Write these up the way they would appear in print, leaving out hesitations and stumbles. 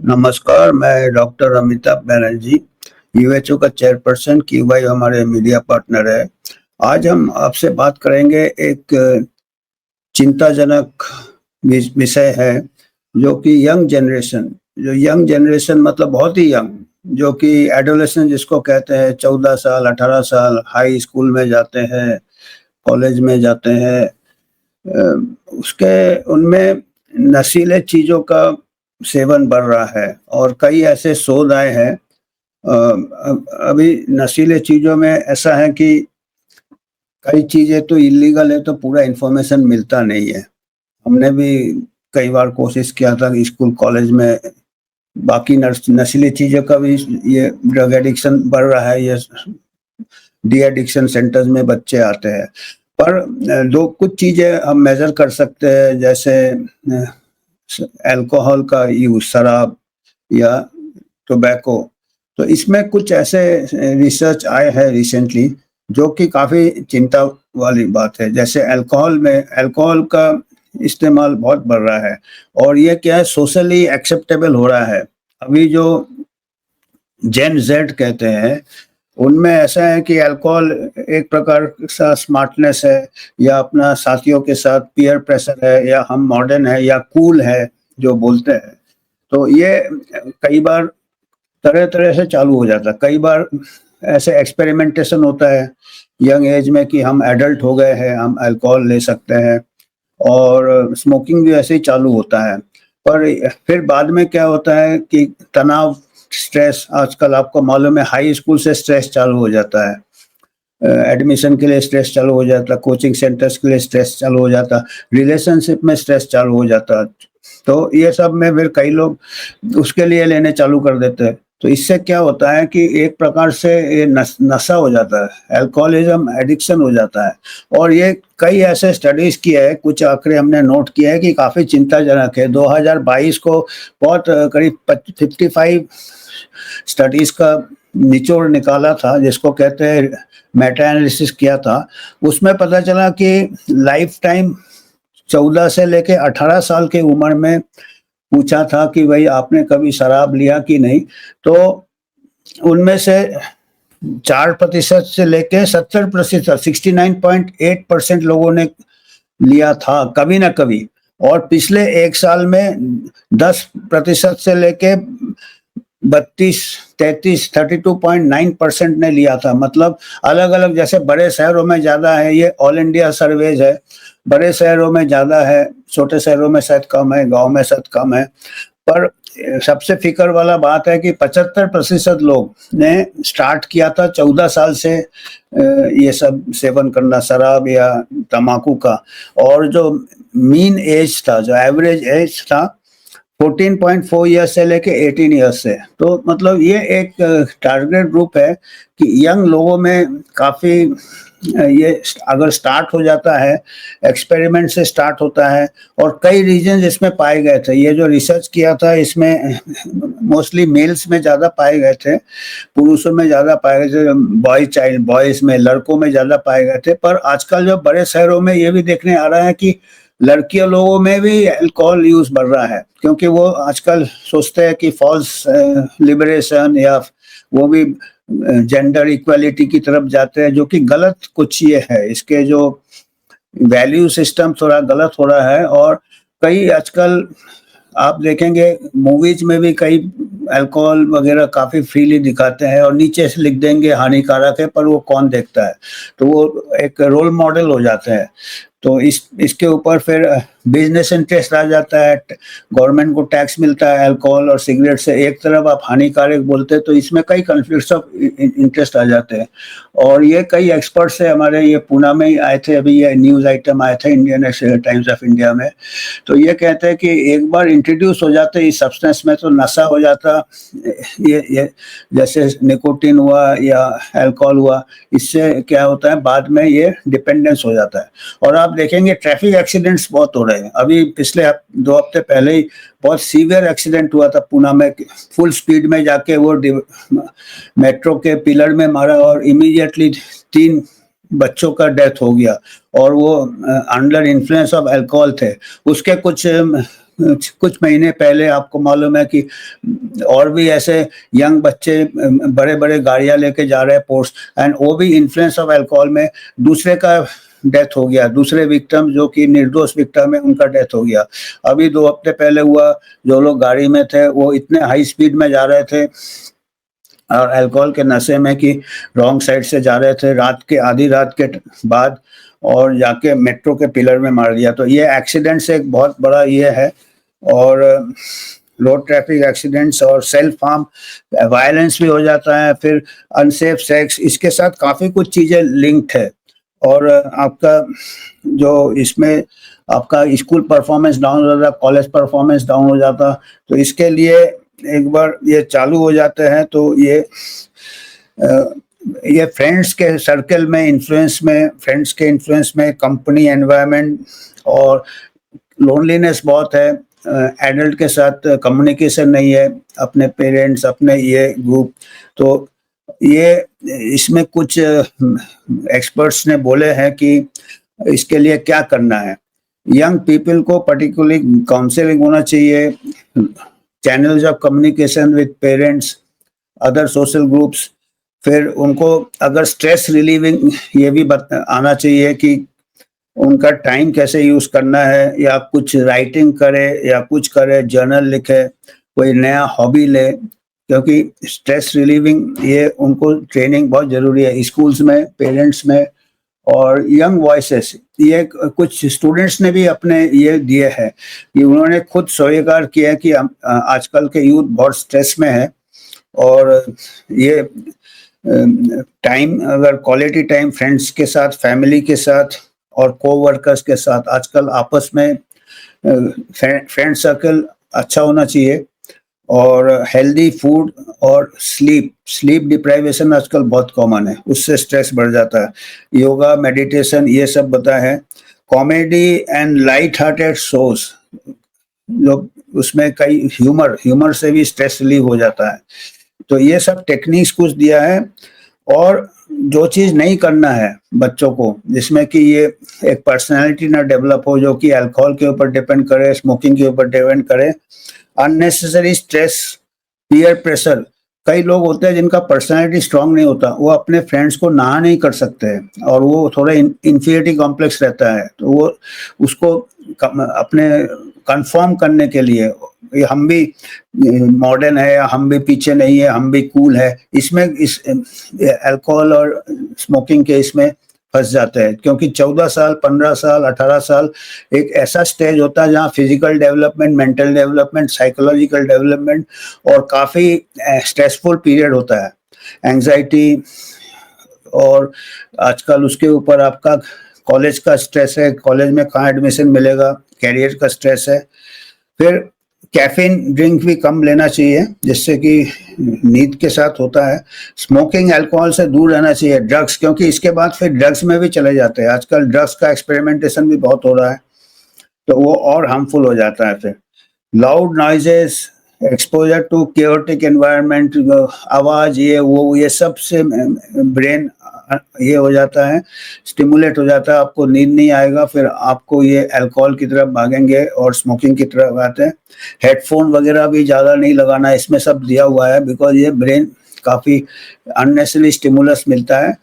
नमस्कार, मैं डॉक्टर अमिताभ बनर्जी, यूएचओ का चेयरपर्सन, क्यूवाई हमारे मीडिया पार्टनर है। आज हम आपसे बात करेंगे एक चिंताजनक विषय है, जो कि यंग जनरेशन मतलब बहुत ही यंग, जो कि एडोलेसेंट जिसको कहते हैं, 14 साल, 18 साल, हाई स्कूल में जाते हैं, कॉलेज में जाते हैं। उसके उनमें नशीले चीज़ों का सेवन बढ़ रहा है और कई ऐसे शोध आए हैं। अभी नशीले चीज़ों में ऐसा है कि कई चीज़ें तो इल्लीगल है, तो पूरा इन्फॉर्मेशन मिलता नहीं है। हमने भी कई बार कोशिश किया था कि स्कूल कॉलेज में बाकी नशीली चीज़ों का भी ये ड्रग एडिक्शन बढ़ रहा है, ये डी एडिक्शन सेंटर्स में बच्चे आते हैं। पर दो कुछ चीज़ें हम मेज़र कर सकते हैं, जैसे अल्कोहल का यूज़, शराब या टोबैको। तो इसमें कुछ ऐसे रिसर्च आए हैं रिसेंटली, जो कि काफ़ी चिंता वाली बात है। जैसे अल्कोहल का इस्तेमाल बहुत बढ़ रहा है और ये क्या है, सोशली एक्सेप्टेबल हो रहा है। अभी जो जेन ज़ेड कहते हैं, उनमें ऐसा है कि अल्कोहल एक प्रकार का स्मार्टनेस है, या अपना साथियों के साथ पीयर प्रेशर है, या हम मॉडर्न है या कूल है जो बोलते हैं। तो ये कई बार तरह-तरह से चालू हो जाता है। कई बार ऐसे एक्सपेरिमेंटेशन होता है यंग एज में कि हम एडल्ट हो गए हैं, हम अल्कोहल ले सकते हैं, और स्मोकिंग भी ऐसे ही चालू होता है। पर फिर बाद में क्या होता है कि तनाव, स्ट्रेस, आजकल आपको मालूम है हाई स्कूल से स्ट्रेस चालू हो जाता है। एडमिशन के लिए स्ट्रेस चालू हो जाता, कोचिंग सेंटर्स के लिए स्ट्रेस चालू हो जाता, रिलेशनशिप में स्ट्रेस चालू हो जाता। तो ये सब में फिर कई लोग उसके लिए लेने चालू कर देते हैं। तो इससे क्या होता है कि एक प्रकार से ये नशा हो जाता है, अल्कोहलिज्म एडिक्शन हो जाता है। और ये कई ऐसे स्टडीज़ किए हैं, कुछ आंकड़े हमने नोट किए हैं कि काफ़ी चिंताजनक है। 2022 को बहुत करीब 55 स्टडीज़ का निचोड़ निकाला था, जिसको कहते हैं मेटा एनालिसिस किया था। उसमें पता चला कि लाइफ टाइम 14 से लेके 18 साल की उम्र में पूछा था कि भाई आपने कभी शराब लिया कि नहीं, तो उनमें से 4% से लेके 70%, 69.8% लोगों ने लिया था कभी ना कभी। और पिछले 1 साल में 10% से लेके 32, 33, 32.9% ने लिया था। मतलब अलग-अलग, जैसे बड़े शहरों में ज़्यादा है, ये ऑल इंडिया सर्वेज है, बड़े शहरों में ज़्यादा है, छोटे शहरों में शायद कम है, गाँव में शायद कम है। पर सबसे फ़िक्र वाला बात है कि 75% लोग ने स्टार्ट किया था 14 साल से ये सब सेवन करना, शराब या तम्बाकू का। और जो मीन एज था, जो एवरेज एज था, 14.4 ईयर्स से लेके 18 ईयर्स से। तो मतलब ये एक टारगेट ग्रुप है कि यंग लोगों में काफ़ी ये अगर स्टार्ट हो जाता है, एक्सपेरिमेंट से स्टार्ट होता है, और कई रीजन इसमें पाए गए थे। ये जो रिसर्च किया था, इसमें मोस्टली मेल्स में ज़्यादा पाए गए थे, पुरुषों में ज़्यादा पाए गए थे, बॉयज़ में, लड़कों में ज़्यादा पाए गए थे। पर आजकल जो बड़े शहरों में ये भी देखने आ रहा है कि लड़कियों लोगों में भी अल्कोहल यूज़ बढ़ रहा है, क्योंकि वो आजकल सोचते हैं कि फॉल्स लिबरेशन, या वो भी जेंडर इक्वालिटी की तरफ जाते हैं, जो कि गलत कुछ ये है। इसके जो वैल्यू सिस्टम थोड़ा गलत हो रहा है। और कई आजकल आप देखेंगे मूवीज में भी कई अल्कोहल वगैरह काफ़ी फ्रीली दिखाते हैं, और नीचे से लिख देंगे हानिकारक है, पर वो कौन देखता है। तो वो एक रोल मॉडल हो जाते हैं। तो इसके ऊपर फिर बिजनेस इंटरेस्ट आ जाता है, गवर्नमेंट को टैक्स मिलता है अल्कोहल और सिगरेट से। एक तरफ आप हानिकारक बोलते हैं, तो इसमें कई कॉन्फ्लिक्ट्स ऑफ इंटरेस्ट आ जाते हैं। और ये कई एक्सपर्ट्स है हमारे, ये पूना में ही आए थे, अभी ये न्यूज़ आइटम आया था इंडियन टाइम्स ऑफ इंडिया में। तो ये कहते हैं कि एक बार इंट्रोड्यूस हो जाते इस सब्सटेंस में, तो नशा हो जाता। ये जैसे निकोटीन हुआ या अल्कोहल हुआ, इससे क्या होता है, बाद में ये डिपेंडेंस हो जाता है। और आप देखेंगे ट्रैफिक एक्सीडेंट्स बहुत हो रहे हैं। अभी पिछले 2 हफ्ते पहले ही बहुत सीवियर एक्सीडेंट हुआ था पूना में। फुल स्पीड में जाके वो मेट्रो के पिलर में मारा, और इमीडिएटली 3 बच्चों का डेथ हो गया, और वो अंडर इन्फ्लुएंस ऑफ अल्कोहल थे। उसके कुछ कुछ महीने पहले आपको मालूम है कि और भी ऐसे यंग बच्चे बड़े-बड़े गाड़ियाँ लेके जा रहे हैं पोर्ट्स, एंड वो भी इन्फ्लुएंस ऑफ अल्कोहल में दूसरे का डेथ हो गया, दूसरे विक्टिम जो कि निर्दोष विक्टिम है उनका डेथ हो गया। अभी 2 हफ्ते पहले हुआ, जो लोग गाड़ी में थे वो इतने हाई स्पीड में जा रहे थे और अल्कोहल के नशे में कि रॉन्ग साइड से जा रहे थे, रात के आधी रात के बाद, और जाके मेट्रो के पिलर में मार दिया। तो ये एक्सीडेंट से एक बहुत बड़ा ये है, और रोड ट्रैफिक एक्सीडेंट्स और सेल्फ हार्म, वायलेंस भी हो जाता है, फिर अनसेफ सेक्स, इसके साथ काफ़ी कुछ चीज़ें लिंक्ड है। और आपका जो इसमें आपका स्कूल परफॉर्मेंस डाउन हो जाता, कॉलेज परफॉर्मेंस डाउन हो जाता, तो इसके लिए एक बार ये चालू हो जाते हैं तो ये फ्रेंड्स के सर्कल में इन्फ्लुएंस में, फ्रेंड्स के इन्फ्लुएंस में, कंपनी एनवायरनमेंट, और लोनलीनेस बहुत है, एडल्ट के साथ कम्युनिकेशन नहीं है, अपने पेरेंट्स, अपने ये ग्रुप। तो ये इसमें कुछ एक्सपर्ट्स ने बोले हैं कि इसके लिए क्या करना है। यंग पीपल को पर्टिकुलरली काउंसलिंग होना चाहिए, channels of communication with parents, other social groups, फिर उनको अगर स्ट्रेस रिलीविंग ये भी आना चाहिए कि उनका टाइम कैसे यूज़ करना है, या कुछ राइटिंग करे या कुछ करे, जर्नल लिखे, कोई नया हॉबी ले, क्योंकि स्ट्रेस रिलीविंग ये उनको ट्रेनिंग बहुत ज़रूरी है स्कूल्स में, पेरेंट्स में, और यंग वॉइसेस। ये कुछ स्टूडेंट्स ने भी अपने ये दिए हैं कि उन्होंने खुद स्वीकार किया कि आजकल के यूथ बहुत स्ट्रेस में है, और ये टाइम, अगर क्वालिटी टाइम फ्रेंड्स के साथ, फैमिली के साथ और कोवर्कर्स के साथ, आजकल आपस में फ्रेंड सर्कल अच्छा होना चाहिए, और हेल्दी फूड और स्लीप डिप्राइवेशन आजकल बहुत कॉमन है, उससे स्ट्रेस बढ़ जाता है। योगा, मेडिटेशन, ये सब बताया है। Comedy and light hearted shows, जो उसमें कई ह्यूमर से भी स्ट्रेस रिलीव हो जाता है। तो ये सब टेक्निक्स कुछ दिया है। और जो चीज़ नहीं करना है बच्चों को, जिसमें कि ये एक पर्सनैलिटी ना डेवलप हो, जो कि अल्कोहल के ऊपर डिपेंड करे, स्मोकिंग के ऊपर डिपेंड करे, अननेसेसरी स्ट्रेस, पीयर प्रेशर। कई लोग होते हैं जिनका पर्सनैलिटी स्ट्रांग नहीं होता, वो अपने फ्रेंड्स को ना नहीं कर सकते हैं, और वो थोड़ा इन्फीरियरिटी कॉम्प्लेक्स रहता है, तो वो उसको अपने कंफर्म करने के लिए हम भी मॉडर्न है, या हम भी पीछे नहीं है, हम भी कूल है, इसमें इस अल्कोहल और स्मोकिंग के इसमें फंस जाते हैं। क्योंकि 14 साल, 15 साल, 18 साल एक ऐसा स्टेज होता है जहाँ physical development, mental development, psychological development, और काफ़ी स्ट्रेसफुल पीरियड होता है, एंजाइटी, और आजकल उसके ऊपर आपका कॉलेज का स्ट्रेस है, कॉलेज में कहाँ एडमिशन मिलेगा, कैरियर का स्ट्रेस है। फिर कैफीन ड्रिंक भी कम लेना चाहिए, जिससे कि नींद के साथ होता है। स्मोकिंग, अल्कोहल से दूर रहना चाहिए। ड्रग्स, क्योंकि इसके बाद फिर ड्रग्स में भी चले जाते हैं, आजकल ड्रग्स का एक्सपेरिमेंटेशन भी बहुत हो रहा है, तो वो और हार्मफुल हो जाता है। फिर loud noises, exposure to chaotic environment, आवाज़, ये सब से ब्रेन ये हो जाता है, स्टिमुलेट हो जाता है, आपको नींद नहीं आएगा, फिर आपको ये अल्कोहल की तरफ भागेंगे और स्मोकिंग की तरफ आते हैं। हेडफोन वगैरह भी ज़्यादा नहीं लगाना, इसमें सब दिया हुआ है, बिकॉज ये ब्रेन काफ़ी अननेसेसरी स्टिमुलस मिलता है,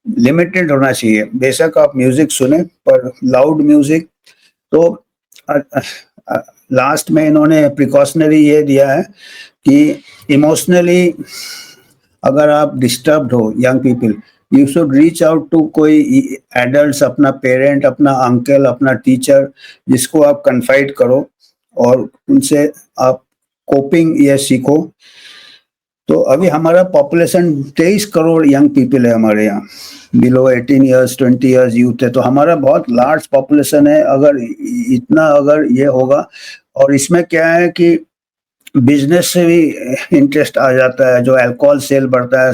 लिमिटेड होना चाहिए। बेशक आप म्यूज़िक सुने, पर लाउड म्यूज़िक। तो लास्ट में इन्होंने प्रिकॉशनरी ये दिया है कि इमोशनली अगर आप डिस्टर्ब्ड हो, young people, you should reach out to कोई एडल्ट्स, अपना पेरेंट, अपना अंकल, अपना टीचर, जिसको आप कन्फाइड करो, और उनसे आप कोपिंग ये सीखो। तो अभी हमारा पॉपुलेशन 23 करोड़ यंग पीपल है हमारे यहाँ, बिलो 18 ईयर्स, 20 ईयर्स यूथ है, तो हमारा बहुत लार्ज पॉपुलेशन है। अगर इतना अगर ये होगा, और इसमें क्या है कि बिजनेस से भी इंटरेस्ट आ जाता है, जो अल्कोहल सेल बढ़ता है,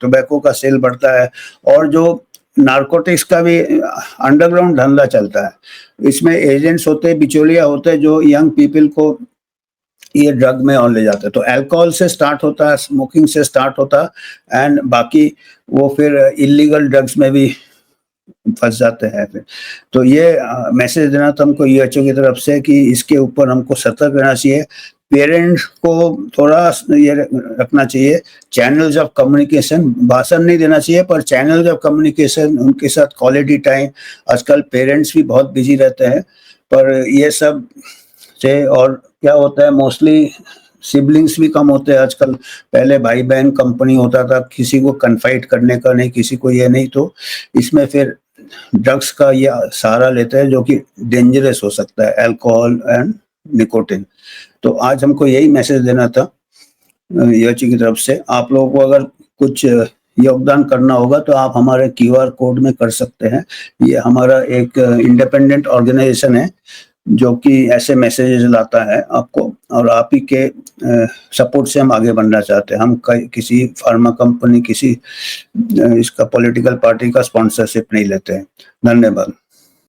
टोबैको का सेल बढ़ता है, और जो नारकोटिक्स का भी अंडरग्राउंड धंधा चलता है। इसमें एजेंट्स होते हैं, बिचौलिया होते हैं, जो यंग पीपल को ये ड्रग में और ले जाते हैं। तो अल्कोहल से स्टार्ट होता है, स्मोकिंग से स्टार्ट होता है, एंड बाकी वो फिर इलीगल ड्रग्स में भी फँस जाते हैं फिर। तो ये मैसेज देना था हमको यूएचओ की तरफ से कि इसके ऊपर हमको सतर्क रहना चाहिए। पेरेंट्स को थोड़ा ये रखना चाहिए, चैनल्स ऑफ कम्युनिकेशन, भाषण नहीं देना चाहिए पर चैनल्स ऑफ कम्युनिकेशन, उनके साथ क्वालिटी टाइम। आजकल पेरेंट्स भी बहुत बिज़ी रहते हैं, पर ये सब से और क्या होता है मोस्टली सिबलिंग्स भी कम होते हैं आजकल। पहले भाई-बहन कंपनी होता था, किसी को कन्फाइड करने का नहीं, किसी को ये नहीं, तो इसमें फिर ड्रग्स का ये सहारा लेते हैं जो कि डेंजरस हो सकता है, अल्कोहल एंड निकोटिन। तो आज हमको यही मैसेज देना था यूएचओ की तरफ से। आप लोगों को अगर कुछ योगदान करना होगा तो आप हमारे क्यूआर कोड में कर सकते हैं। ये हमारा एक इंडिपेंडेंट ऑर्गेनाइजेशन है जो कि ऐसे मैसेजेस लाता है आपको, और आप ही के सपोर्ट से हम आगे बढ़ना चाहते हैं। हम किसी फार्मा कंपनी, किसी इसका पॉलिटिकल पार्टी का स्पॉन्सरशिप नहीं लेते हैं। धन्यवाद।